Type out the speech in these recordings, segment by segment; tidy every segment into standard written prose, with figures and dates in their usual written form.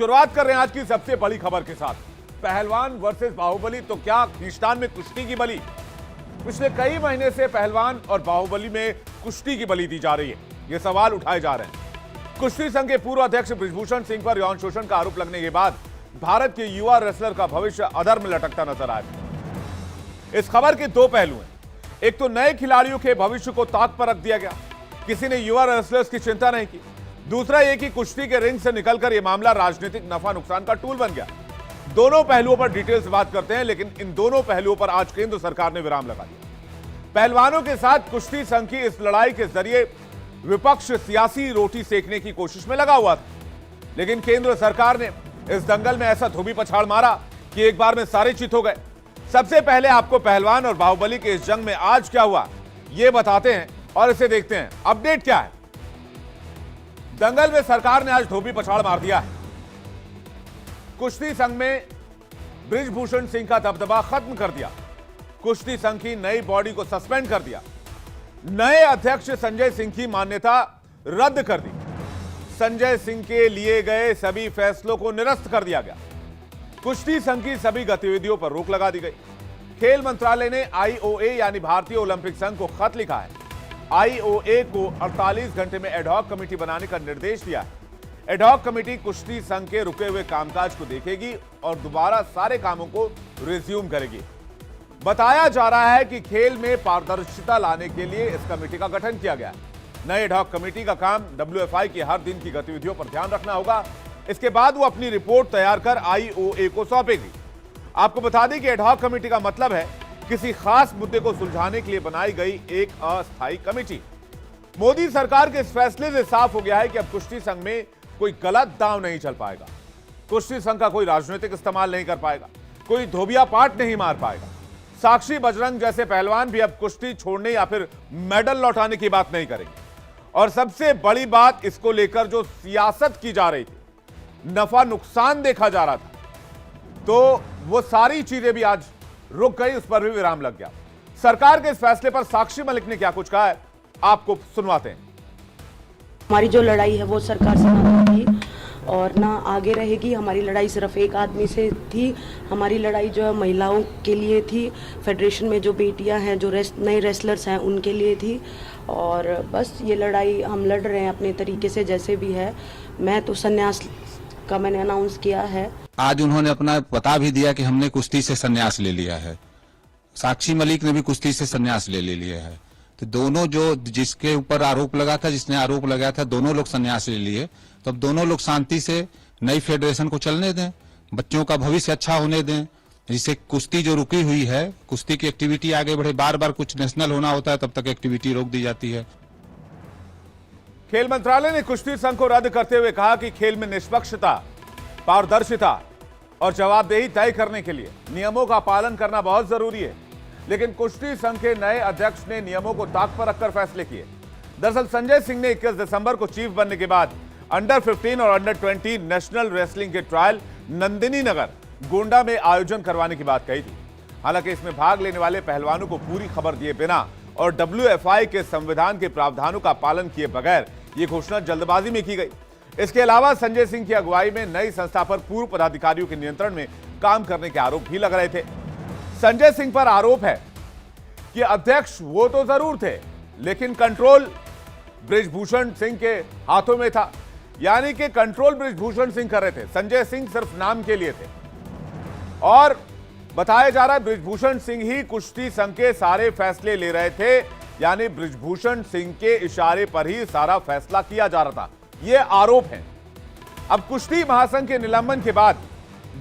शुरुआत कर रहे हैं आज की सबसे बड़ी खबर के साथ। पहलवान वर्सेस बाहुबली, तो क्या खींचतान में कुश्ती की बलि? पिछले कई महीने से पहलवान और बाहुबली में कुश्ती की बलि दी जा रही है। ये सवाल उठाए जा रहे हैं। कुश्ती संघ के पूर्व अध्यक्ष बृजभूषण सिंह पर यौन शोषण का आरोप लगने के बाद भारत के युवा रेसलर का भविष्य अधर में लटकता नजर आया। इस खबर के दो पहलू हैं। एक तो नए खिलाड़ियों के भविष्य को ताक पर रख दिया गया, किसी ने युवा रेसलर्स की चिंता नहीं की। दूसरा यह कि कुश्ती के रिंग से निकलकर यह मामला राजनीतिक नफा नुकसान का टूल बन गया। दोनों पहलुओं पर डिटेल से बात करते हैं, लेकिन इन दोनों पहलुओं पर आज केंद्र सरकार ने विराम लगा दिया। पहलवानों के साथ कुश्ती संघ की इस लड़ाई के जरिए विपक्ष सियासी रोटी सेकने की कोशिश में लगा हुआ था, लेकिन केंद्र सरकार ने इस दंगल में ऐसा धोबी पछाड़ मारा कि एक बार में सारे चित हो गए। सबसे पहले आपको पहलवान और बाहुबली के इस जंग में आज क्या हुआ यह बताते हैं और इसे देखते हैं अपडेट क्या है। दंगल में सरकार ने आज धोबी पछाड़ मार दिया है। कुश्ती संघ में बृजभूषण सिंह का दबदबा खत्म कर दिया। कुश्ती संघ की नई बॉडी को सस्पेंड कर दिया। नए अध्यक्ष संजय सिंह की मान्यता रद्द कर दी। संजय सिंह के लिए गए सभी फैसलों को निरस्त कर दिया गया। कुश्ती संघ की सभी गतिविधियों पर रोक लगा दी गई। खेल मंत्रालय ने आईओए यानी भारतीय ओलंपिक संघ को खत लिखा है। आईओए को 48 घंटे में एडहॉक कमेटी बनाने का निर्देश दिया है। एडहॉक कमेटी कुश्ती संघ के रुके हुए कामकाज को देखेगी और दोबारा सारे कामों को रिज्यूम करेगी। बताया जा रहा है कि खेल में पारदर्शिता लाने के लिए इस कमेटी का गठन किया गया है। नए एडहॉक कमेटी का काम WFI की हर दिन की गतिविधियों पर ध्यान रखना होगा। इसके बाद वो अपनी रिपोर्ट तैयार कर आईओए को सौंपेगी। आपको बता दें कि एडहॉक कमेटी का मतलब है किसी खास मुद्दे को सुलझाने के लिए बनाई गई एक अस्थायी कमेटी। मोदी सरकार के इस फैसले से साफ हो गया है कि अब कुश्ती संघ में कोई गलत दांव नहीं चल पाएगा। कुश्ती संघ का कोई राजनीतिक इस्तेमाल नहीं कर पाएगा, कोई धोबिया पाट नहीं मार पाएगा। साक्षी बजरंग जैसे पहलवान भी अब कुश्ती छोड़ने या फिर मेडल लौटाने की बात नहीं करेंगे। और सबसे बड़ी बात, इसको लेकर जो सियासत की जा रही थी, नफा नुकसान देखा जा रहा था, तो वो सारी चीजें भी आज रुक गई, उस पर भी विराम लग गया। सरकार के इस फैसले पर साक्षी मलिक ने क्या कुछ कहा है, आपको सुनवाते हैं। हमारी जो लड़ाई है वो सरकार से ना थी और ना आगे रहेगी। हमारी लड़ाई सिर्फ एक आदमी से थी। हमारी लड़ाई जो है महिलाओं के लिए थी, फेडरेशन में जो बेटियां हैं, जो नए रेसलर्स हैं, उनके लिए थी। और बस ये लड़ाई हम लड़ रहे हैं अपने तरीके से, जैसे भी है। मैं तो संन्यास का मैंने अनाउंस किया है। आज उन्होंने अपना बता भी दिया कि हमने कुश्ती से संन्यास ले लिया है। साक्षी मलिक ने भी कुश्ती से संन्यास ले लिया है। तो दोनों जो जिसके ऊपर आरोप लगा था, जिसने आरोप लगाया था, दोनों लोग संन्यास ले लिए। तो अब दोनों लोग शांति से नई फेडरेशन को चलने दें, बच्चों का भविष्य अच्छा होने दें, जिससे कुश्ती जो रुकी हुई है, कुश्ती की एक्टिविटी आगे बढ़े। बार बार कुछ नेशनल होना होता है, तब तक एक्टिविटी रोक दी जाती है। खेल मंत्रालय ने कुश्ती संघ को रद्द करते हुए कहा कि खेल में निष्पक्षता, पारदर्शिता और जवाबदेही तय करने के लिए नियमों का पालन करना बहुत जरूरी है। लेकिन कुश्ती संघ के नए अध्यक्ष ने नियमों को ताक पर रखकर फैसले किए। दरअसल संजय सिंह ने 21 दिसंबर को चीफ बनने के बाद अंडर 15 और अंडर 20 नेशनल रेसलिंग के ट्रायल नंदिनी नगर गोंडा में आयोजन करवाने की बात कही थी। हालांकि इसमें भाग लेने वाले पहलवानों को पूरी खबर दिए बिना और WFI के संविधान के प्रावधानों का पालन किए बगैर यह घोषणा जल्दबाजी में की गई। इसके अलावा संजय सिंह की अगुवाई में नई संस्था पर पूर्व पदाधिकारियों के नियंत्रण में काम करने के आरोप भी लग रहे थे। संजय सिंह पर आरोप है कि अध्यक्ष वो तो जरूर थे, लेकिन कंट्रोल बृजभूषण सिंह के हाथों में था। यानी कि कंट्रोल बृजभूषण सिंह कर रहे थे, संजय सिंह सिर्फ नाम के लिए थे। और बताया जा रहा है बृजभूषण सिंह ही कुश्ती संघ के सारे फैसले ले रहे थे, यानी बृजभूषण सिंह के इशारे पर ही सारा फैसला किया जा रहा था। यह आरोप है। अब कुश्ती महासंघ के निलंबन के बाद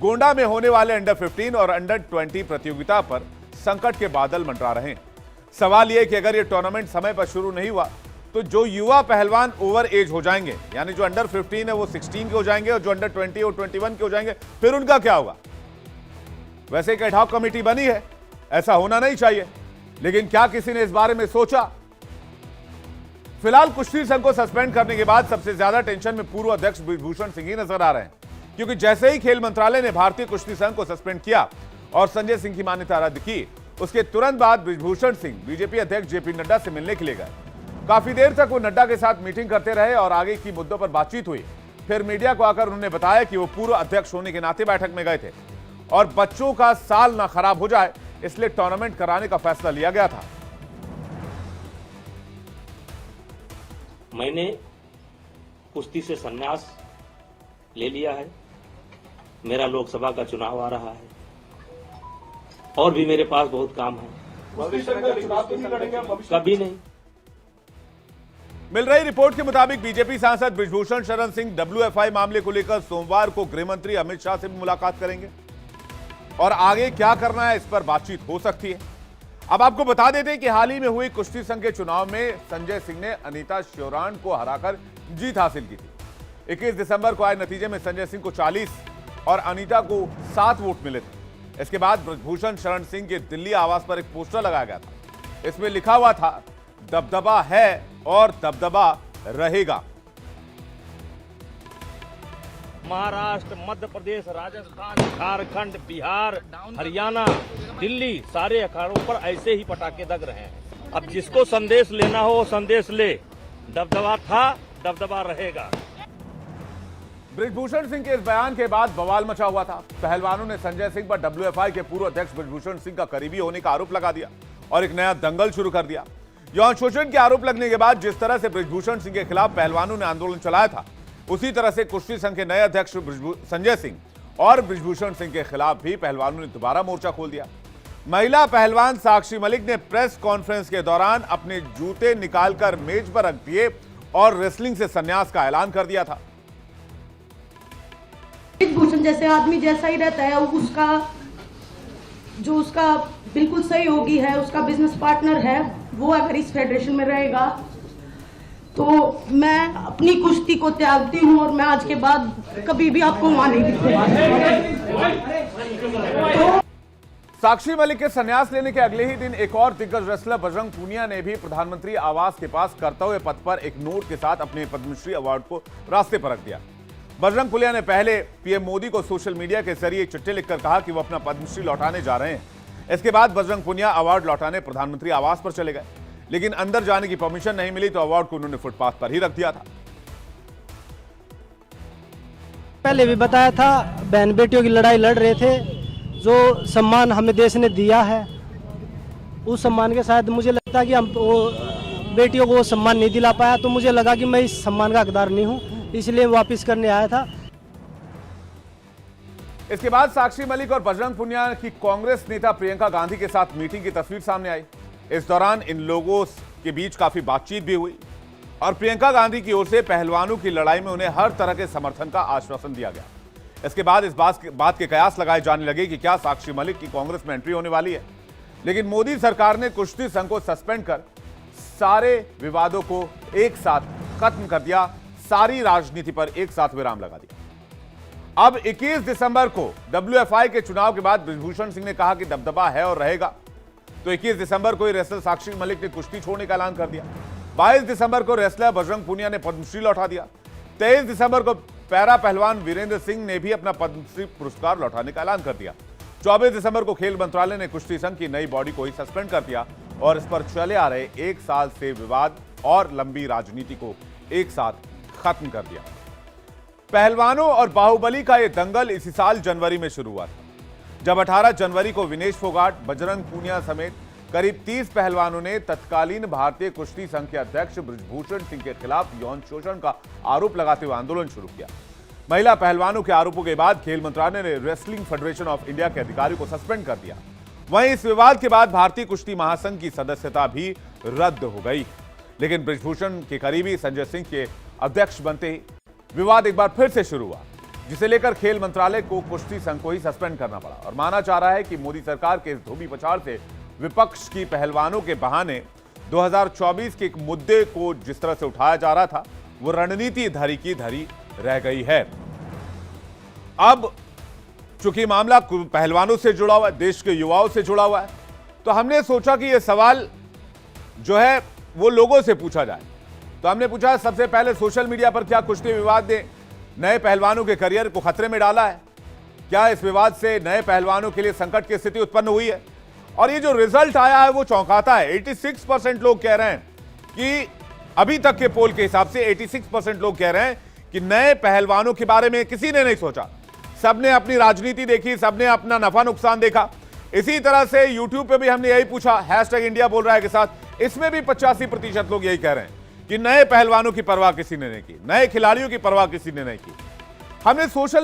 गोंडा में होने वाले अंडर 15 और अंडर 20 प्रतियोगिता पर संकट के बादल मंडरा रहे हैं। सवाल यह कि अगर यह टूर्नामेंट समय पर शुरू नहीं हुआ तो जो युवा पहलवान ओवर एज हो जाएंगे, यानी जो अंडर 15 है वो 16 के हो जाएंगे, और जो अंडर 20 और 21 के हो जाएंगे, फिर उनका क्या होगा? वैसे एक एडहॉक कमेटी बनी है, ऐसा होना नहीं चाहिए, लेकिन क्या किसी ने इस बारे में सोचा? फिलहाल कुश्ती संघ को सस्पेंड करने के बाद सबसे ज्यादा टेंशन में पूर्व अध्यक्ष बृजभूषण सिंह ही नजर आ रहे हैं, क्योंकि जैसे ही खेल मंत्रालय ने भारतीय कुश्ती संघ को सस्पेंड किया और संजय सिंह की मान्यता रद्द की, उसके तुरंत बाद बृजभूषण सिंह बीजेपी अध्यक्ष जेपी नड्डा से मिलने के लिए गए। काफी देर तक वो नड्डा के साथ मीटिंग करते रहे और आगे की मुद्दों पर बातचीत हुई। फिर मीडिया को आकर उन्होंने बताया कि वो पूर्व अध्यक्ष होने के नाते बैठक में गए थे और बच्चों का साल ना खराब हो जाए इसलिए टूर्नामेंट कराने का फैसला लिया गया था। मैंने कुश्ती से संन्यास ले लिया है। मेरा लोकसभा का चुनाव आ रहा है और भी मेरे पास बहुत काम है। कभी नहीं। मिल रही रिपोर्ट के मुताबिक बीजेपी सांसद बृजभूषण शरण सिंह WFI मामले को लेकर सोमवार को गृह मंत्री अमित शाह से भी मुलाकात करेंगे और आगे क्या करना है इस पर बातचीत हो सकती है। अब आपको बता देते हैं कि हाल ही में हुई कुश्ती संघ के चुनाव में संजय सिंह ने अनीता श्योरान को हराकर जीत हासिल की थी। 21 दिसंबर को आए नतीजे में संजय सिंह को 40 और अनीता को 7 वोट मिले थे। इसके बाद बृजभूषण शरण सिंह के दिल्ली आवास पर एक पोस्टर लगाया गया था। इसमें लिखा हुआ था, दबदबा है और दबदबा रहेगा। महाराष्ट्र, मध्य प्रदेश, राजस्थान, झारखंड, बिहार, हरियाणा, दिल्ली, सारे अखाड़ों पर ऐसे ही पटाखे दग रहे हैं। अब जिसको संदेश लेना हो वो संदेश ले। दबदबा था, दबदबा रहेगा। बृजभूषण सिंह के इस बयान के बाद बवाल मचा हुआ था। पहलवानों ने संजय सिंह पर WFI के पूर्व अध्यक्ष बृजभूषण सिंह का करीबी होने का आरोप लगा दिया और एक नया दंगल शुरू कर दिया। यौन शोषण के आरोप लगने के बाद जिस तरह से बृजभूषण सिंह के खिलाफ पहलवानों ने आंदोलन चलाया था, उसी तरह से कुश्ती संघ के नए अध्यक्ष संजय सिंह और बृजभूषण सिंह के खिलाफ भी पहलवानों ने दोबारा मोर्चा खोल दिया। महिला पहलवान साक्षी मलिक ने प्रेस कॉन्फ्रेंस के दौरान अपने जूते निकालकर मेज पर रख दिए और रेसलिंग से संन्यास का ऐलान कर दिया था। बृजभूषण जैसे आदमी जैसा ही रहता है, उसका बिल्कुल सहयोगी है, उसका बिजनेस पार्टनर है, वो अगर इस फेडरेशन में रहेगा तो मैं अपनी कुश्ती को त्यागती हूं और मैं आज के बाद कभी भी आपको वहां नहीं दिखूंगी। साक्षी मलिक के संन्यास लेने के अगले ही दिन एक और दिग्गज रेसलर बजरंग पूनिया ने भी प्रधानमंत्री आवास के पास कर्तव्य पथ पर एक नोट के साथ अपने पद्मश्री अवार्ड को रास्ते पर रख दिया। बजरंग पुनिया ने पहले पीएम मोदी को सोशल मीडिया के जरिए चिट्ठी लिखकर कहा कि वो अपना पद्मश्री लौटाने जा रहे हैं। इसके बाद बजरंग पुनिया अवार्ड लौटाने प्रधानमंत्री आवास पर चले गए, लेकिन अंदर जाने की परमिशन नहीं मिली तो अवार्ड को उन्होंने फुटपाथ पर ही रख दिया था। पहले भी बताया था, बहन बेटियों की लड़ाई लड़ रहे थे, जो सम्मान हमें देश ने दिया है उस सम्मान के साथ मुझे लगता है कि हम बेटियों को वो सम्मान नहीं दिला पाया, तो मुझे लगा कि मैं इस सम्मान का हकदार नहीं हूँ, इसलिए वापस करने आया था। इसके बाद साक्षी मलिक और बजरंग पुनिया की कांग्रेस नेता प्रियंका गांधी के साथ मीटिंग की तस्वीर सामने आई। इस दौरान इन लोगों के बीच काफी बातचीत भी हुई और प्रियंका गांधी की ओर से पहलवानों की लड़ाई में उन्हें हर तरह के समर्थन का आश्वासन दिया गया। इसके बाद इस बात के कयास लगाए जाने लगे कि क्या साक्षी मलिक की कांग्रेस में एंट्री होने वाली है, लेकिन मोदी सरकार ने कुश्ती संघ को सस्पेंड कर सारे विवादों को एक साथ खत्म कर दिया, सारी राजनीति पर एक साथ विराम लगा दिया। अब 21 दिसंबर को WFI के चुनाव के बाद बृजभूषण सिंह ने कहा कि दबदबा है और रहेगा, तो 21 दिसंबर को ही रेसलर साक्षी मलिक ने कुश्ती छोड़ने का ऐलान कर दिया। 22 दिसंबर को रेसलर बजरंग पूनिया ने पद्मश्री लौटा दिया। 23 दिसंबर को पैरा पहलवान वीरेंद्र सिंह ने भी अपना पद्मश्री पुरस्कार लौटाने का ऐलान कर दिया। 24 दिसंबर को खेल मंत्रालय ने कुश्ती संघ की नई बॉडी को ही सस्पेंड कर दिया और इस पर चले आ रहे 1 साल से विवाद और लंबी राजनीति को एक साथ खत्म कर दिया। पहलवानों और बाहुबली का यह दंगल इसी साल जनवरी में शुरू हुआ था, जब 18 जनवरी को विनेश फोगाट, बजरंग पूनिया समेत करीब 30 पहलवानों ने तत्कालीन भारतीय कुश्ती संघ के अध्यक्ष बृजभूषण सिंह के खिलाफ यौन शोषण का आरोप लगाते हुए आंदोलन शुरू किया। महिला पहलवानों के आरोपों के बाद खेल मंत्रालय ने रेसलिंग फेडरेशन ऑफ इंडिया के अधिकारियों को सस्पेंड कर दिया। वहीं इस विवाद के बाद भारतीय कुश्ती महासंघ की सदस्यता भी रद्द हो गई, लेकिन बृजभूषण के करीबी संजय सिंह के अध्यक्ष बनते ही विवाद एक बार फिर से शुरू हुआ, जिसे लेकर खेल मंत्रालय को कुश्ती संघ को ही सस्पेंड करना पड़ा और माना जा रहा है कि मोदी सरकार के इस धोबी पछाड़ से विपक्ष की पहलवानों के बहाने 2024 के एक मुद्दे को जिस तरह से उठाया जा रहा था, वो रणनीति धरी की धरी रह गई है। अब चूंकि मामला पहलवानों से जुड़ा हुआ है, देश के युवाओं से जुड़ा हुआ है, तो हमने सोचा कि यह सवाल जो है वो लोगों से पूछा जाए। तो हमने पूछा, सबसे पहले सोशल मीडिया पर क्या कुश्ती विवाद ने नए पहलवानों के करियर को खतरे में डाला है? क्या इस विवाद से नए पहलवानों के लिए संकट की स्थिति उत्पन्न हुई है? और ये जो रिजल्ट आया है वो चौंकाता है। 86% लोग कह रहे हैं कि अभी तक के पोल के हिसाब से 86% लोग कह रहे हैं कि नए पहलवानों के बारे में किसी ने नहीं सोचा। सबने अपनी राजनीति देखी, सबने अपना नफा नुकसान देखा। इसी तरह से यूट्यूब पे भी हमने यही पूछा, #इंडिया बोल रहा है के साथ, इसमें भी 85% लोग यही कह रहे हैं कि नए पहलवानों की परवाह किसी ने नहीं की, नए खिलाड़ियों की परवाह किसी ने नहीं की। हमने सोशल